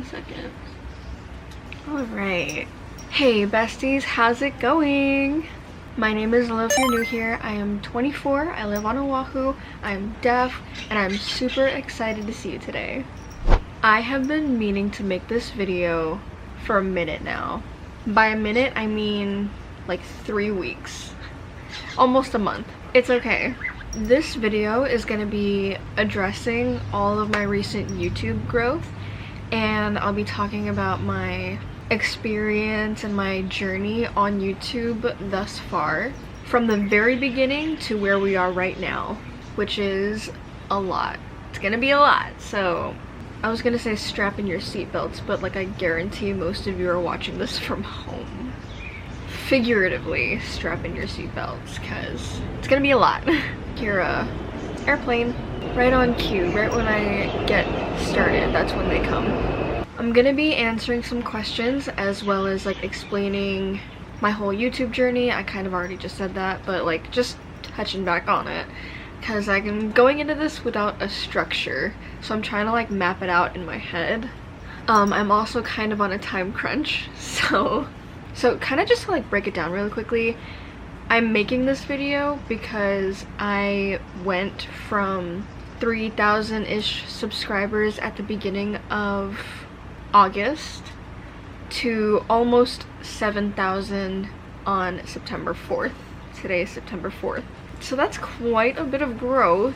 1 second. Alright. Hey besties, how's it going? My name is Lo if you're new here. I am 24, I live on Oahu, I'm deaf, and I'm super excited to see you today. I have been meaning to make this video for a minute now. By a minute, I mean like 3 weeks. Almost a month. It's okay. This video is going to be addressing all of my recent YouTube growth, and I'll be talking about my experience and my journey on YouTube thus far, from the very beginning to where we are right now, which is a lot. It's gonna be a lot, so I was gonna say strap in your seatbelts, but like I guarantee most of you are watching this from home. Figuratively strap in your seatbelts, because it's gonna be a lot. Your airplane, right on cue, right when I get started, that's when they come. I'm gonna be answering some questions as well as like explaining my whole YouTube journey. I kind of already just said that, but like just touching back on it, because I'm going into this without a structure, so I'm trying to like map it out in my head. I'm also kind of on a time crunch, so kind of just to like break it down really quickly, I'm making this video because I went from 3,000-ish subscribers at the beginning of August to almost 7,000 on September 4th. Today is September 4th. So that's quite a bit of growth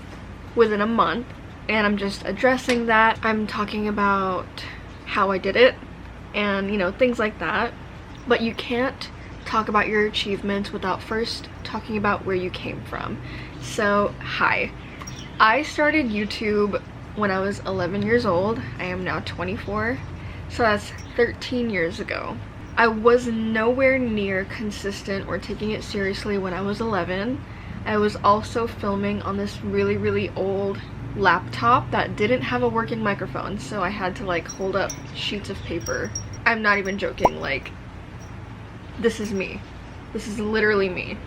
within a month, and I'm just addressing that. I'm talking about how I did it and, you know, things like that. But you can't talk about your achievements without first talking about where you came from. So, hi. I started YouTube when I was 11 years old. I am now 24. So that's 13 years ago. I was nowhere near consistent or taking it seriously when I was 11. I was also filming on this really old laptop that didn't have a working microphone, so I had to like hold up sheets of paper. I'm not even joking, like this is me. This is literally me.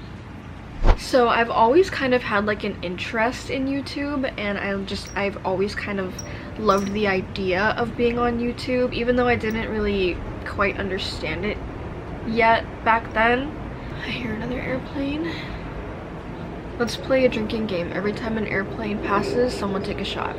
So I've always kind of had like an interest in YouTube, and I've always kind of loved the idea of being on YouTube, even though I didn't really quite understand it yet back then. I hear another airplane. Let's play a drinking game. Every time an airplane passes, someone take a shot.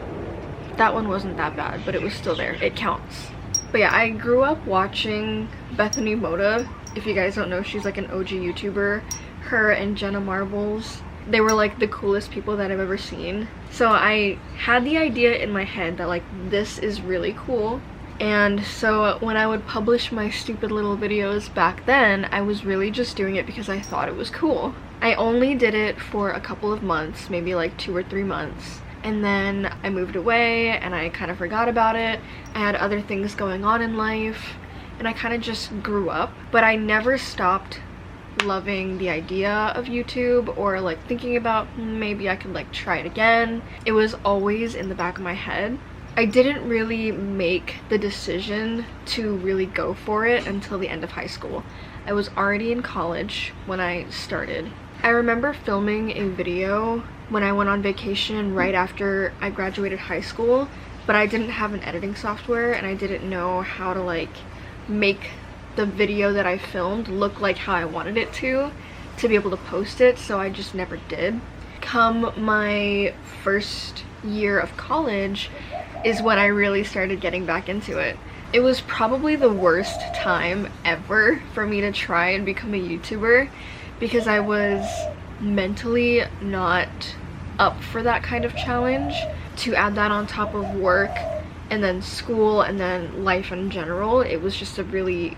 That one wasn't that bad, but it was still there. It counts. But yeah, I grew up watching Bethany Moda. If you guys don't know, she's like an OG YouTuber. Her and Jenna Marbles, they were like the coolest people that I've ever seen. So I had the idea in my head that like this is really cool, and so when I would publish my stupid little videos back then, I was really just doing it because I thought it was cool. I only did it for a couple of months, maybe like 2 or 3 months, and then I moved away and I kind of forgot about it. I had other things going on in life and I kind of just grew up, but I never stopped loving the idea of YouTube or like thinking about maybe I could like try it again. It was always in the back of my head. I didn't really make the decision to really go for it until the end of high school. I was already in college when I started. I remember filming a video when I went on vacation right after I graduated high school, but I didn't have an editing software and I didn't know how to like make the video that I filmed look like how I wanted it to be able to post it, so I just never did. Come my first year of college is when I really started getting back into it. It was probably the worst time ever for me to try and become a YouTuber because I was mentally not up for that kind of challenge. To add that on top of work and then school and then life in general, it was just a really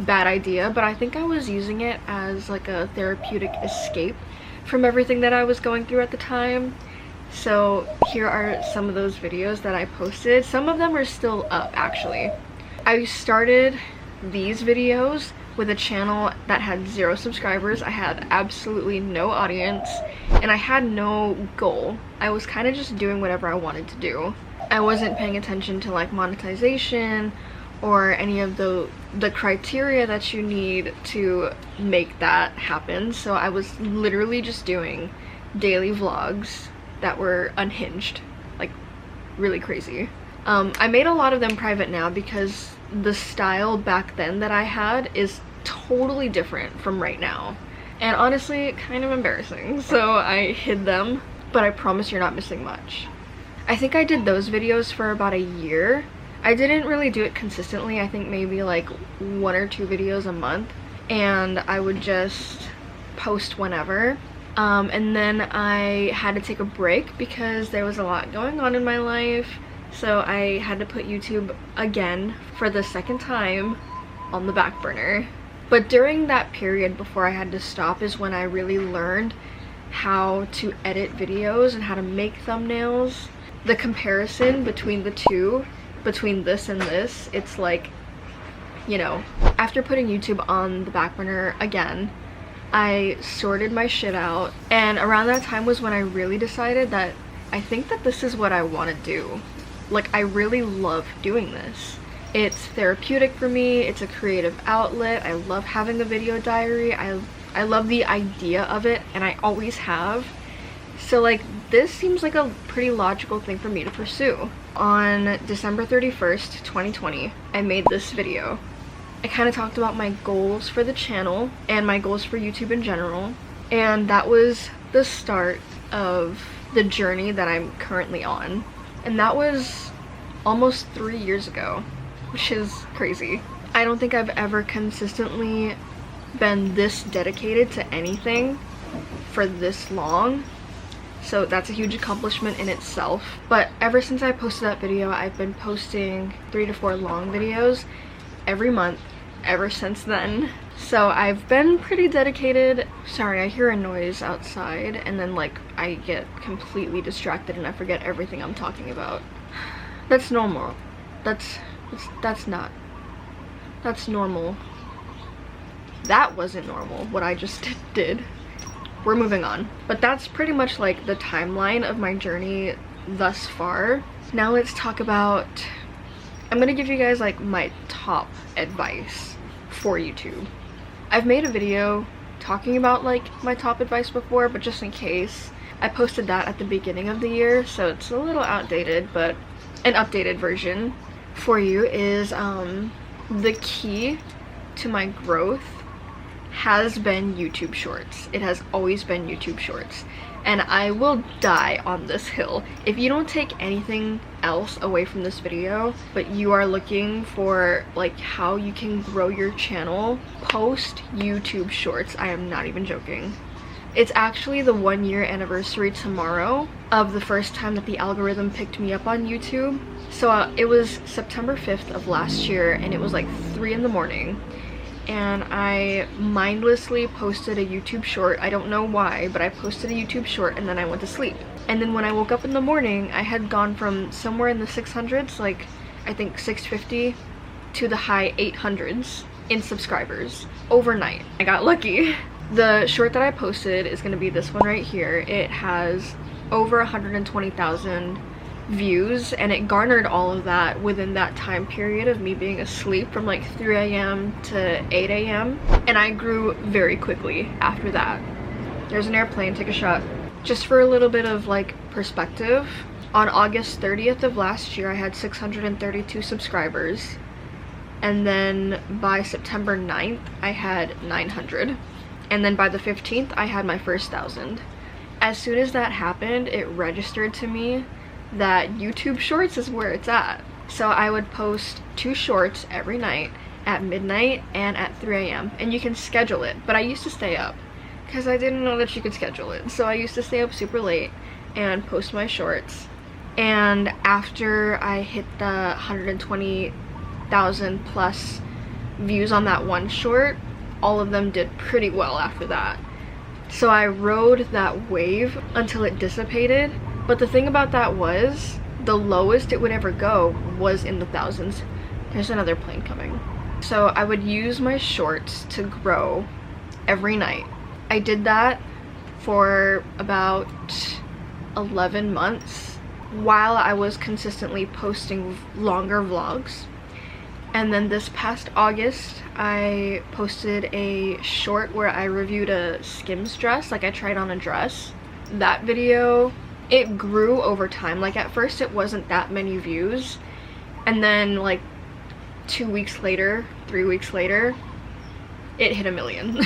bad idea, but I think I was using it as like a therapeutic escape from everything that I was going through at the time. So here are some of those videos that I posted. Some of them are still up actually. I started these videos with a channel that had 0 subscribers. I had absolutely no audience and I had no goal. I was kind of just doing whatever I wanted to do. I wasn't paying attention to like monetization or any of the criteria that you need to make that happen. So I was literally just doing daily vlogs that were unhinged, like really crazy. I made a lot of them private now because the style back then that I had is totally different from right now. And honestly, kind of embarrassing. So I hid them, but I promise you're not missing much. I think I did those videos for about a year. I didn't really do it consistently. I think maybe like 1 or 2 videos a month. And I would just post whenever. And then I had to take a break because there was a lot going on in my life. So I had to put YouTube again for the second time on the back burner. But during that period before I had to stop is when I really learned how to edit videos and how to make thumbnails. The comparison between the two, between this and this, it's like, you know, after putting YouTube on the back burner again, I sorted my shit out, and around that time was when I really decided that I think that this is what I want to do. Like, I really love doing this. It's therapeutic for me, it's a creative outlet, I love having a video diary, I love the idea of it, and I always have. So like, this seems like a pretty logical thing for me to pursue. On December 31st, 2020, I made this video. I kind of talked about my goals for the channel and my goals for YouTube in general, and that was the start of the journey that I'm currently on. And that was almost 3 years ago, which is crazy. I don't think I've ever consistently been this dedicated to anything for this long. So that's a huge accomplishment in itself. But ever since I posted that video, I've been posting 3 to 4 long videos every month ever since then. So I've been pretty dedicated. Sorry, I hear a noise outside and then like I get completely distracted and I forget everything I'm talking about. That's normal. That's normal. That wasn't normal, what I just did. We're moving on. But that's pretty much like the timeline of my journey thus far. Now let's talk about, I'm gonna give you guys like my top advice for YouTube. I've made a video talking about like my top advice before, but just in case, I posted that at the beginning of the year, so it's a little outdated, but an updated version for you is the key to my growth has been YouTube Shorts. It has always been YouTube Shorts, and I will die on this hill. If you don't take anything else away from this video, but you are looking for like how you can grow your channel, post YouTube Shorts. I am not even joking. It's actually the 1-year anniversary tomorrow of the first time that the algorithm picked me up on YouTube. So it was September 5th of last year, and it was like 3 in the morning. And I mindlessly posted a YouTube short. I don't know why, but I posted a YouTube short and then I went to sleep. And then when I woke up in the morning, I had gone from somewhere in the 600s, like I think 650, to the high 800s in subscribers overnight. I got lucky. The short that I posted is going to be this one right here. It has over 120,000 views, and it garnered all of that within that time period of me being asleep from like 3 a.m. to 8 a.m. and I grew very quickly after that. There's an airplane, take a shot. Just for a little bit of like perspective, on August 30th of last year I had 632 subscribers, and then by September 9th I had 900, and then by the 15th I had my first 1,000. As soon as that happened, it registered to me that YouTube Shorts is where it's at. So I would post 2 shorts every night at midnight and at 3 a.m. and you can schedule it, but I used to stay up because I didn't know that you could schedule it. So I used to stay up super late and post my shorts. And after I hit the 120,000 plus views on that one short, all of them did pretty well after that. So I rode that wave until it dissipated. But the thing about that was, the lowest it would ever go was in the thousands. There's another plane coming. So I would use my shorts to grow every night. I did that for about 11 months while I was consistently posting longer vlogs. And then this past August, I posted a short where I reviewed a Skims dress, like I tried on a dress. That video, it grew over time. Like at first it wasn't that many views, And then like 2 weeks later, 3 weeks later, it hit 1 million.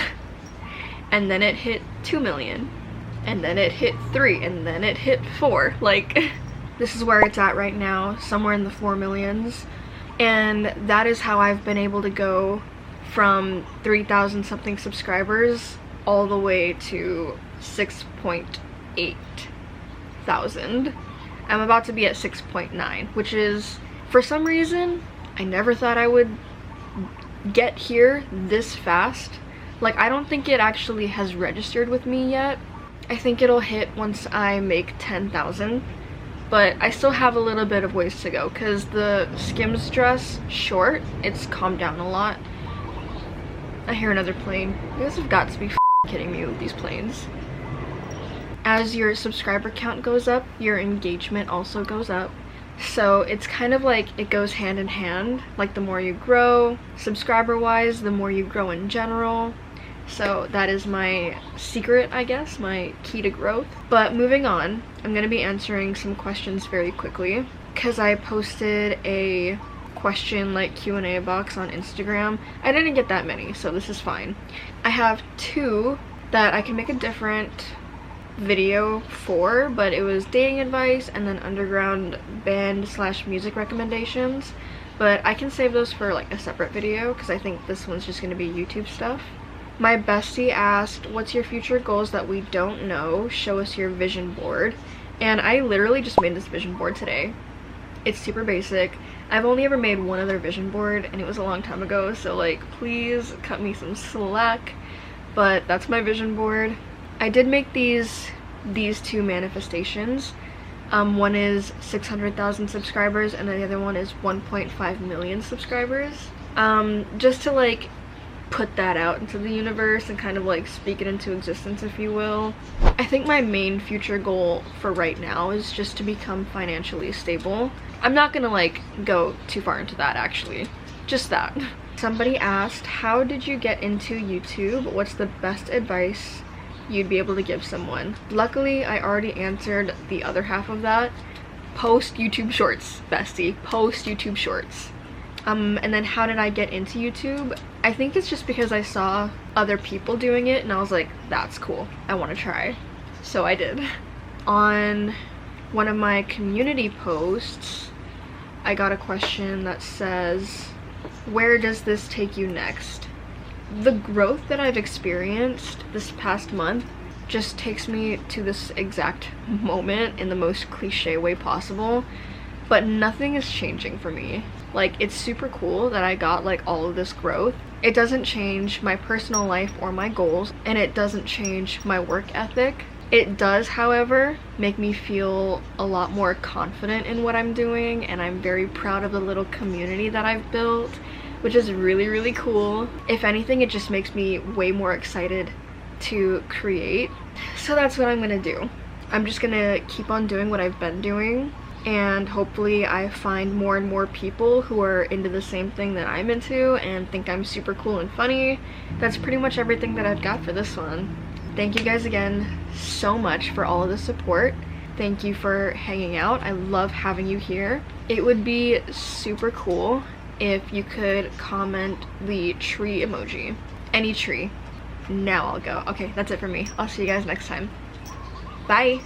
And then it hit 2 million. And then it hit 3, and then it hit 4. Like, this is where it's at right now, somewhere in the 4 millions. And that is how I've been able to go from 3,000 something subscribers all the way to 6.8 thousand. I'm about to be at 6.9, which is, for some reason, I never thought I would get here this fast. Like, I don't think it actually has registered with me yet. I think it'll hit once I make 10,000, but I still have a little bit of ways to go because the Skims dress short, it's calmed down a lot. I hear another plane. You guys have got to be kidding me with these planes. As your subscriber count goes up, your engagement also goes up. So it's kind of like it goes hand in hand. Like, the more you grow subscriber wise, the more you grow in general. So that is my secret, I guess, my key to growth. But moving on, I'm gonna be answering some questions very quickly because I posted a question like Q&A box on Instagram. I didn't get that many, so this is fine. I have 2 that I can make a different video for, but it was dating advice and then underground band / music recommendations. But I can save those for like a separate video because I think this one's just gonna be YouTube stuff. My bestie asked, what's your future goals that we don't know? Show us your vision board. And I literally just made this vision board today. It's super basic. I've only ever made one other vision board and it was a long time ago, so like, please cut me some slack. But that's my vision board. I did make these 2 manifestations. One is 600,000 subscribers and then the other one is 1.5 million subscribers. Just to like put that out into the universe and kind of like speak it into existence, if you will. I think my main future goal for right now is just to become financially stable. I'm not gonna like go too far into that actually, just that. Somebody asked, how did you get into YouTube? What's the best advice you'd be able to give someone? Luckily, I already answered the other half of that. Post YouTube shorts, bestie, post YouTube shorts. And then how did I get into YouTube? I think it's just because I saw other people doing it and I was like, that's cool, I want to try. So I did. On one of my community posts, I got a question that says, where does this take you next? The growth that I've experienced this past month just takes me to this exact moment in the most cliche way possible, but nothing is changing for me. Like, it's super cool that I got like all of this growth. It doesn't change my personal life or my goals, and it doesn't change my work ethic. It does, however, make me feel a lot more confident in what I'm doing, and I'm very proud of the little community that I've built, which is really, really cool. If anything, it just makes me way more excited to create. So that's what I'm gonna do. I'm just gonna keep on doing what I've been doing, and hopefully I find more and more people who are into the same thing that I'm into and think I'm super cool and funny. That's pretty much everything that I've got for this one. Thank you guys again so much for all of the support. Thank you for hanging out. I love having you here. It would be super cool if you could comment the tree emoji. Any tree. Now I'll go. Okay, that's it for me. I'll see you guys next time. Bye!